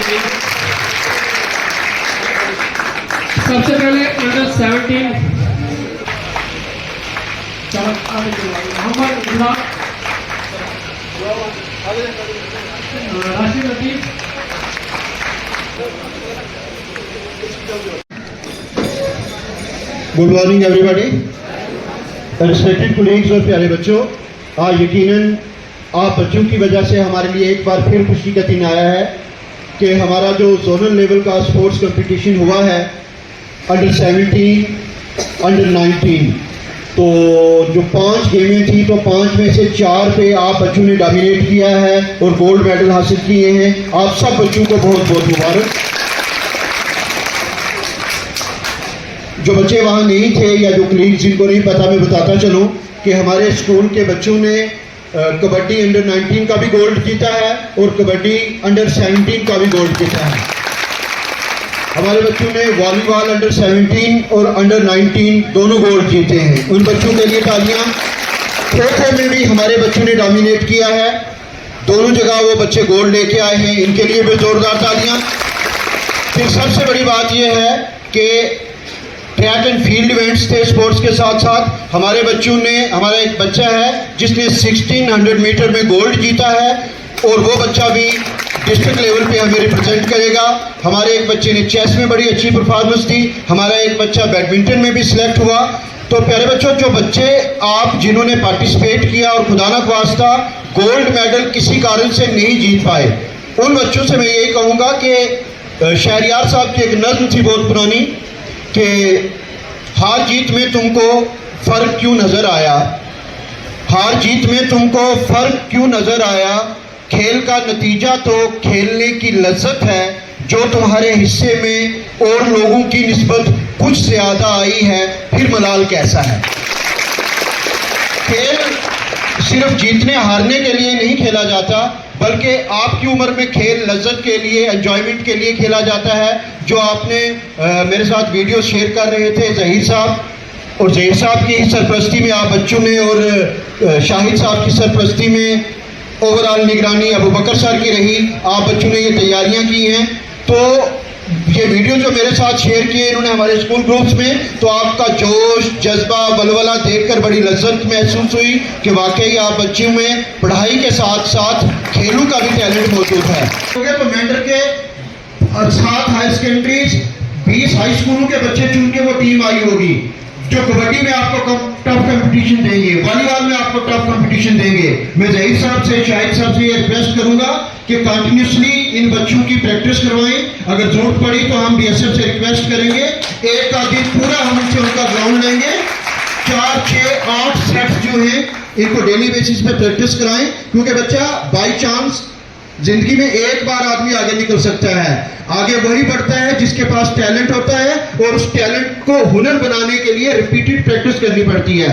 सबसे पहले under 17 Mohammad Islam, Rashid Latif, good morning everybody, respected colleagues और प्यारे बच्चों। यकीनन आप बच्चों की वजह से हमारे लिए एक बार फिर खुशी का दिन आया है कि हमारा जो जोनल लेवल का स्पोर्ट्स कंपटीशन हुआ है अंडर 17, अंडर 19, तो जो 5 गेमें थी तो 5 में से 4 पे आप बच्चों ने डोमिनेट किया है और गोल्ड मेडल हासिल किए हैं। आप सब बच्चों को बहुत बहुत मुबारक। जो बच्चे वहाँ नहीं थे या जो कलीग जिनको नहीं पता, मैं बताता चलूँ कि हमारे स्कूल के बच्चों ने कबड्डी अंडर 19 का भी गोल्ड जीता है और कबड्डी अंडर 17 का भी गोल्ड जीता है। हमारे बच्चों ने वॉलीबॉल अंडर 17 और अंडर 19 दोनों गोल्ड जीते हैं। उन बच्चों के लिए तालियां। खो खो में भी हमारे बच्चों ने डोमिनेट किया है, दोनों जगह वो बच्चे गोल्ड लेके आए हैं, इनके लिए भी जोरदार तालियां। फिर सबसे बड़ी बात यह है कि ट्रैक एंड फील्ड इवेंट्स थे स्पोर्ट्स के साथ साथ। हमारे बच्चों ने, हमारा एक बच्चा है जिसने 1600 मीटर में गोल्ड जीता है और वो बच्चा भी डिस्ट्रिक्ट लेवल पे हमें रिप्रेजेंट करेगा। हमारे एक बच्चे ने चेस में बड़ी अच्छी परफॉर्मेंस दी, हमारा एक बच्चा बैडमिंटन में भी सिलेक्ट हुआ। तो प्यारे बच्चों, जो बच्चे आप जिन्होंने पार्टिसिपेट किया और खुदा न ख्वास्ता गोल्ड मेडल किसी कारण से नहीं जीत पाए, उन बच्चों से मैं यही कहूँगा कि शहरियार साहब की एक नज़्म थी बहुत पुरानी कि हार जीत में तुमको फर्क क्यों नजर आया, हार जीत में तुमको फर्क क्यों नजर आया, खेल का नतीजा तो खेलने की लज्जत है, जो तुम्हारे हिस्से में और लोगों की निस्बत कुछ ज्यादा आई है, फिर मलाल कैसा है। खेल सिर्फ जीतने हारने के लिए नहीं खेला जाता, बल्कि आपकी उम्र में खेल लज्जत के लिए, एंजॉयमेंट के लिए खेला जाता है। जो आपने मेरे साथ वीडियो शेयर कर रहे थे ज़हीर साहब, और ज़हीर साहब की सरपरस्ती में आप बच्चों ने और शाहिद साहब की सरपरस्ती में ओवरऑल निगरानी अबू बकर सर की रही, आप बच्चों ने ये तैयारियां की हैं। तो ये वीडियो जो मेरे साथ शेयर किए इन्होंने हमारे स्कूल ग्रुप्स में, तो आपका जोश, जज्बा, बलवला देखकर बड़ी लज्जत महसूस हुई कि वाकई आप बच्चों में पढ़ाई के साथ साथ खेलों का भी टैलेंट मौजूद है। तो मेंढर के 7 हाई सेकेंडरीज, 20 हाई स्कूलों के बच्चे चुन के वो टीम आई होगी जो कबड्डी में आपको टफ कंपटीशन देंगे, वॉलीबॉल में आपको टफ कंपटीशन देंगे। मैं ज़हीर साहब से, शाहिद साहब से ये रिक्वेस्ट करूंगा कि कंटिन्यूसली इन बच्चों की प्रैक्टिस करवाएं। अगर जरूरत पड़ी तो हम बीएसएफ से रिक्वेस्ट करेंगे, एक का दिन पूरा हम इनसे उनका ग्राउंड लेंगे, 4, 6, 8 सेट्स जो हैं इनको डेली बेसिस पे प्रैक्टिस कराएं, क्योंकि बच्चा बाई चांस जिंदगी में एक बार आदमी आगे निकल सकता है। आगे वही बढ़ता है जिसके पास टैलेंट होता है, और उस टैलेंट को हुनर बनाने के लिए रिपीटेड प्रैक्टिस करनी पड़ती है।